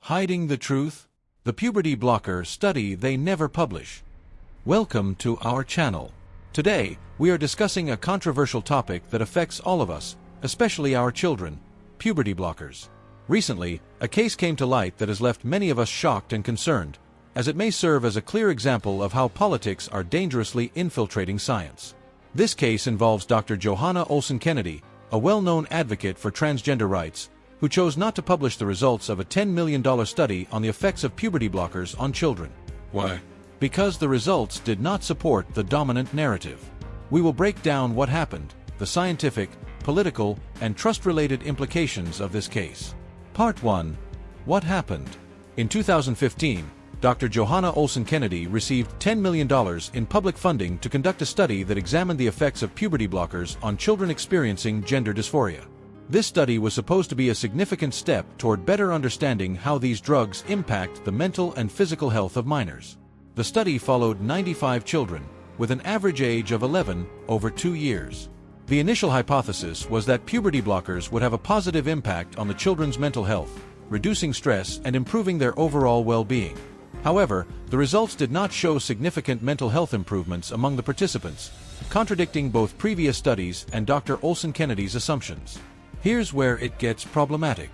Hiding the truth? The puberty blocker study they never publish. Welcome to our channel. Today, we are discussing a controversial topic that affects all of us, especially our children: puberty blockers. Recently, a case came to light that has left many of us shocked and concerned, as it may serve as a clear example of how politics are dangerously infiltrating science. This case involves Dr. Johanna Olson-Kennedy, a well-known advocate for transgender rights, who chose not to publish the results of a $10 million study on the effects of puberty blockers on children. Why? Because the results did not support the dominant narrative. We will break down what happened, the scientific, political, and trust-related implications of this case. Part 1. What happened? In 2015, Dr. Johanna Olson-Kennedy received $10 million in public funding to conduct a study that examined the effects of puberty blockers on children experiencing gender dysphoria. This study was supposed to be a significant step toward better understanding how these drugs impact the mental and physical health of minors. The study followed 95 children, with an average age of 11, over 2 years. The initial hypothesis was that puberty blockers would have a positive impact on the children's mental health, reducing stress and improving their overall well-being. However, the results did not show significant mental health improvements among the participants, contradicting both previous studies and Dr. Olson-Kennedy's assumptions. Here's where it gets problematic.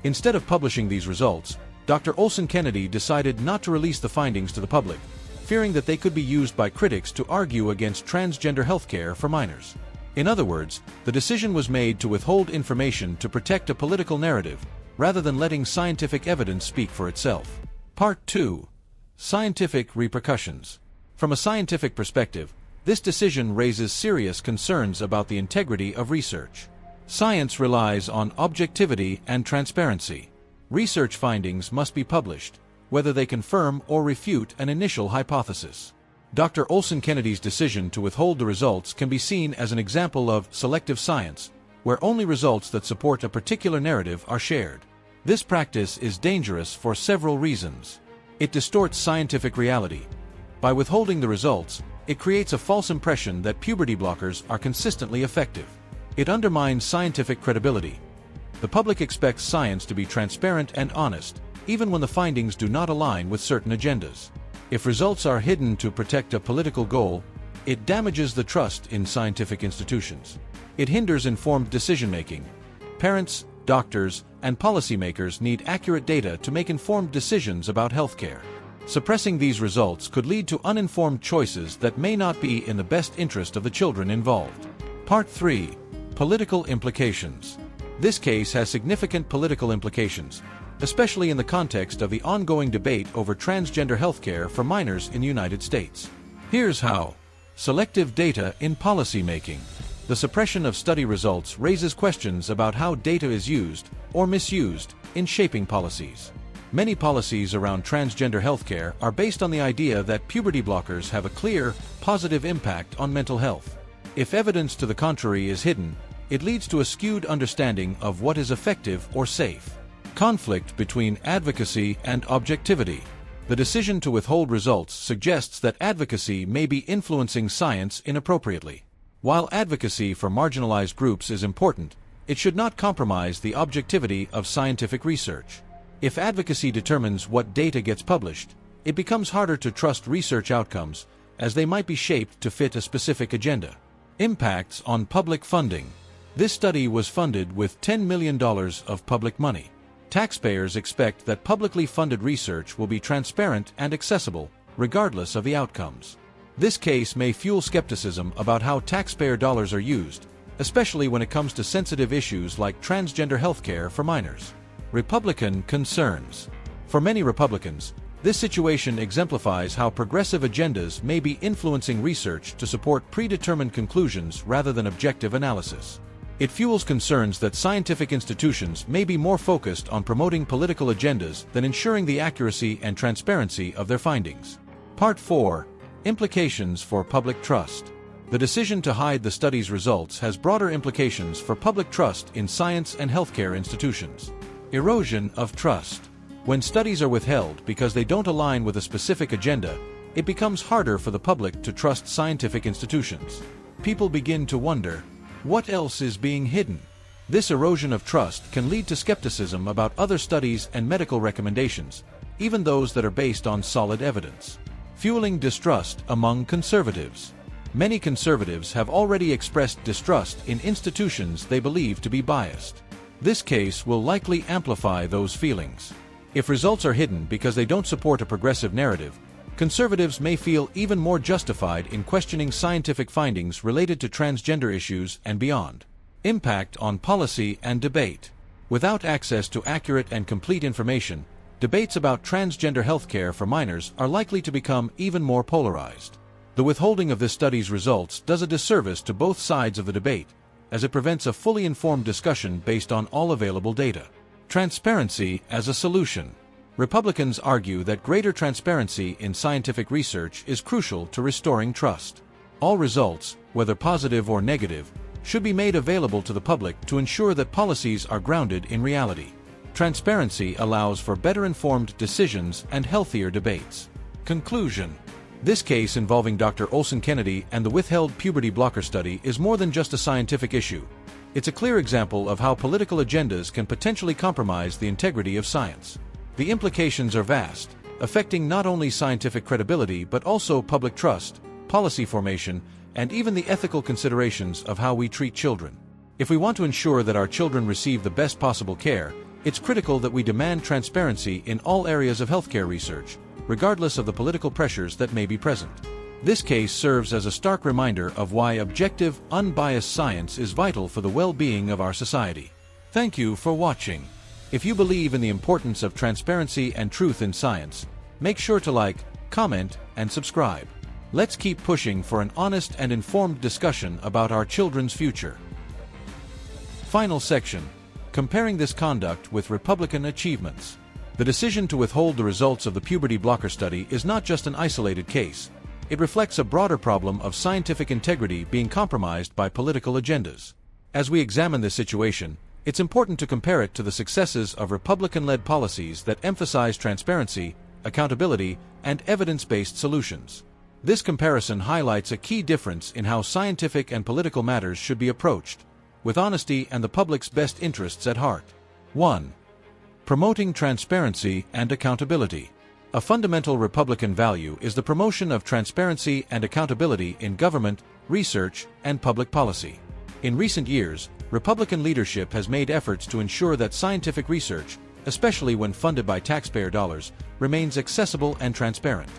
Instead of publishing these results, Dr. Olson-Kennedy decided not to release the findings to the public, fearing that they could be used by critics to argue against transgender healthcare for minors. In other words, the decision was made to withhold information to protect a political narrative, rather than letting scientific evidence speak for itself. Part 2. Scientific repercussions. From a scientific perspective, this decision raises serious concerns about the integrity of research. Science relies on objectivity and transparency. Research findings must be published, whether they confirm or refute an initial hypothesis. Dr. Olson-Kennedy's decision to withhold the results can be seen as an example of selective science, where only results that support a particular narrative are shared. This practice is dangerous for several reasons. It distorts scientific reality. By withholding the results, it creates a false impression that puberty blockers are consistently effective. It undermines scientific credibility. The public expects science to be transparent and honest, even when the findings do not align with certain agendas. If results are hidden to protect a political goal, it damages the trust in scientific institutions. It hinders informed decision-making. Parents, doctors, and policymakers need accurate data to make informed decisions about healthcare. Suppressing these results could lead to uninformed choices that may not be in the best interest of the children involved. Part 3. Political implications. This case has significant political implications, especially in the context of the ongoing debate over transgender healthcare for minors in the United States. Here's how. Selective data in policymaking. The suppression of study results raises questions about how data is used, or misused, in shaping policies. Many policies around transgender healthcare are based on the idea that puberty blockers have a clear, positive impact on mental health. If evidence to the contrary is hidden, it leads to a skewed understanding of what is effective or safe. Conflict between advocacy and objectivity. The decision to withhold results suggests that advocacy may be influencing science inappropriately. While advocacy for marginalized groups is important, it should not compromise the objectivity of scientific research. If advocacy determines what data gets published, it becomes harder to trust research outcomes, as they might be shaped to fit a specific agenda. Impacts on public funding. This study was funded with $10 million of public money. Taxpayers expect that publicly funded research will be transparent and accessible, regardless of the outcomes. This case may fuel skepticism about how taxpayer dollars are used, especially when it comes to sensitive issues like transgender healthcare for minors. Republican concerns. For many Republicans, this situation exemplifies how progressive agendas may be influencing research to support predetermined conclusions rather than objective analysis. It fuels concerns that scientific institutions may be more focused on promoting political agendas than ensuring the accuracy and transparency of their findings. Part 4. Implications for public trust. The decision to hide the study's results has broader implications for public trust in science and healthcare institutions. Erosion of trust. When studies are withheld because they don't align with a specific agenda, it becomes harder for the public to trust scientific institutions. People begin to wonder, what else is being hidden? This erosion of trust can lead to skepticism about other studies and medical recommendations, even those that are based on solid evidence. Fueling distrust among conservatives. Many conservatives have already expressed distrust in institutions they believe to be biased. This case will likely amplify those feelings. If results are hidden because they don't support a progressive narrative, conservatives may feel even more justified in questioning scientific findings related to transgender issues and beyond. Impact on policy and debate. Without access to accurate and complete information, debates about transgender healthcare for minors are likely to become even more polarized. The withholding of this study's results does a disservice to both sides of the debate, as it prevents a fully informed discussion based on all available data. Transparency as a solution. Republicans argue that greater transparency in scientific research is crucial to restoring trust. All results, whether positive or negative, should be made available to the public to ensure that policies are grounded in reality. Transparency allows for better informed decisions and healthier debates. Conclusion. This case involving Dr. Olson-Kennedy and the withheld puberty blocker study is more than just a scientific issue. It's a clear example of how political agendas can potentially compromise the integrity of science. The implications are vast, affecting not only scientific credibility but also public trust, policy formation, and even the ethical considerations of how we treat children. If we want to ensure that our children receive the best possible care, it's critical that we demand transparency in all areas of healthcare research, regardless of the political pressures that may be present. This case serves as a stark reminder of why objective, unbiased science is vital for the well-being of our society. Thank you for watching. If you believe in the importance of transparency and truth in science, make sure to like, comment, and subscribe. Let's keep pushing for an honest and informed discussion about our children's future. Final section. Comparing this conduct with Republican achievements. The decision to withhold the results of the puberty blocker study is not just an isolated case. It reflects a broader problem of scientific integrity being compromised by political agendas. As we examine this situation, it's important to compare it to the successes of Republican-led policies that emphasize transparency, accountability, and evidence-based solutions. This comparison highlights a key difference in how scientific and political matters should be approached, with honesty and the public's best interests at heart. 1. Promoting transparency and accountability. A fundamental Republican value is the promotion of transparency and accountability in government, research, and public policy. In recent years, Republican leadership has made efforts to ensure that scientific research, especially when funded by taxpayer dollars, remains accessible and transparent.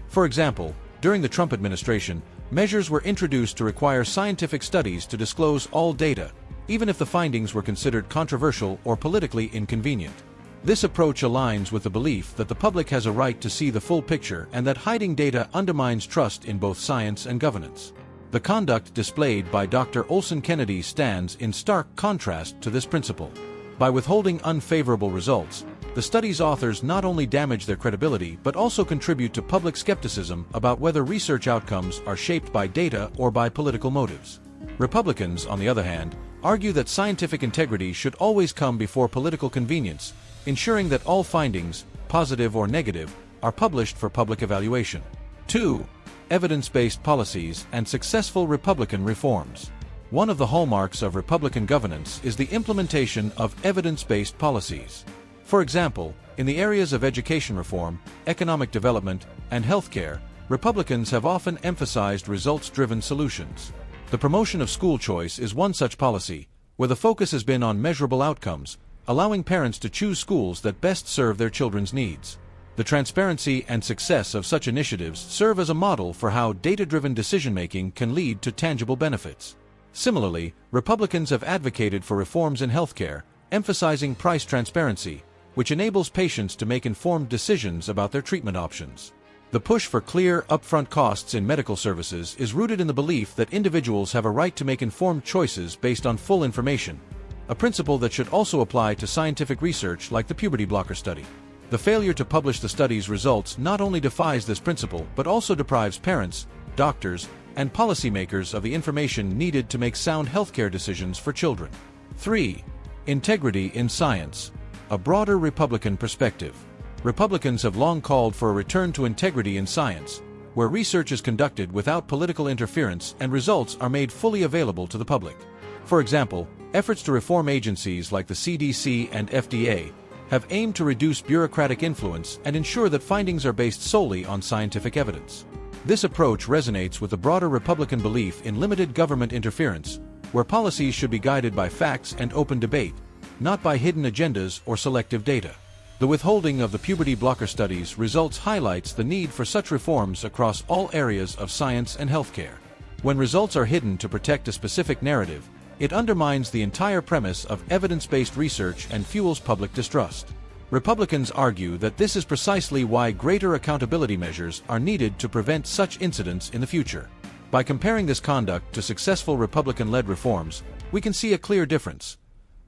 For example, during the Trump administration, measures were introduced to require scientific studies to disclose all data, even if the findings were considered controversial or politically inconvenient. This approach aligns with the belief that the public has a right to see the full picture and that hiding data undermines trust in both science and governance. The conduct displayed by Dr. Olson-Kennedy stands in stark contrast to this principle. By withholding unfavorable results, the study's authors not only damage their credibility but also contribute to public skepticism about whether research outcomes are shaped by data or by political motives. Republicans, on the other hand, argue that scientific integrity should always come before political convenience, ensuring that all findings, positive or negative, are published for public evaluation. 2. Evidence-based policies and successful Republican reforms. One of the hallmarks of Republican governance is the implementation of evidence-based policies. For example, in the areas of education reform, economic development, and healthcare, Republicans have often emphasized results-driven solutions. The promotion of school choice is one such policy, where the focus has been on measurable outcomes, allowing parents to choose schools that best serve their children's needs. The transparency and success of such initiatives serve as a model for how data-driven decision-making can lead to tangible benefits. Similarly, Republicans have advocated for reforms in healthcare, emphasizing price transparency, which enables patients to make informed decisions about their treatment options. The push for clear, upfront costs in medical services is rooted in the belief that individuals have a right to make informed choices based on full information, a principle that should also apply to scientific research like the puberty blocker study. The failure to publish the study's results not only defies this principle but also deprives parents, doctors, and policymakers of the information needed to make sound healthcare decisions for children. 3. Integrity in science. A broader Republican perspective. Republicans have long called for a return to integrity in science, where research is conducted without political interference and results are made fully available to the public. For example, Efforts to reform agencies like the CDC and FDA have aimed to reduce bureaucratic influence and ensure that findings are based solely on scientific evidence. This approach resonates with the broader Republican belief in limited government interference, where policies should be guided by facts and open debate, not by hidden agendas or selective data. The withholding of the puberty blocker studies results highlights the need for such reforms across all areas of science and healthcare. When results are hidden to protect a specific narrative, it undermines the entire premise of evidence-based research and fuels public distrust. Republicans argue that this is precisely why greater accountability measures are needed to prevent such incidents in the future. By comparing this conduct to successful Republican-led reforms, we can see a clear difference.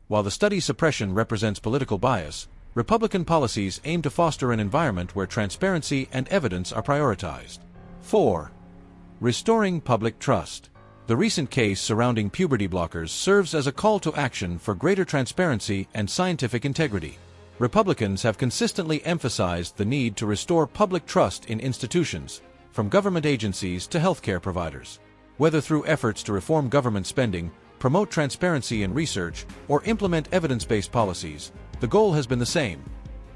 While the study suppression represents political bias, Republican policies aim to foster an environment where transparency and evidence are prioritized. 4. Restoring public trust. The recent case surrounding puberty blockers serves as a call to action for greater transparency and scientific integrity. Republicans have consistently emphasized the need to restore public trust in institutions, from government agencies to healthcare providers. Whether through efforts to reform government spending, promote transparency in research, or implement evidence-based policies, the goal has been the same: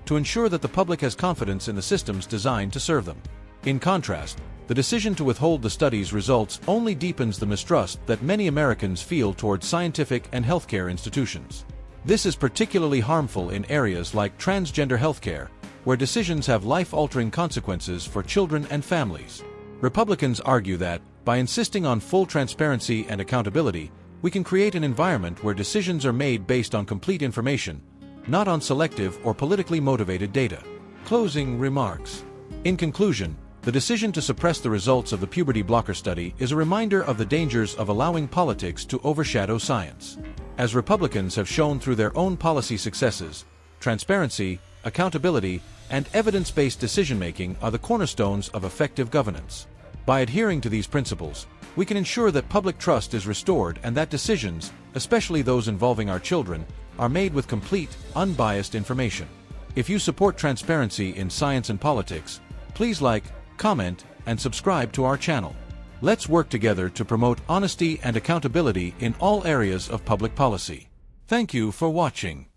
to ensure that the public has confidence in the systems designed to serve them. In contrast, the decision to withhold the study's results only deepens the mistrust that many Americans feel toward scientific and healthcare institutions. This is particularly harmful in areas like transgender healthcare, where decisions have life-altering consequences for children and families. Republicans argue that, by insisting on full transparency and accountability, we can create an environment where decisions are made based on complete information, not on selective or politically motivated data. Closing remarks. In conclusion, the decision to suppress the results of the puberty blocker study is a reminder of the dangers of allowing politics to overshadow science. As Republicans have shown through their own policy successes, transparency, accountability, and evidence-based decision-making are the cornerstones of effective governance. By adhering to these principles, we can ensure that public trust is restored and that decisions, especially those involving our children, are made with complete, unbiased information. If you support transparency in science and politics, please like, comment, and subscribe to our channel. Let's work together to promote honesty and accountability in all areas of public policy. Thank you for watching.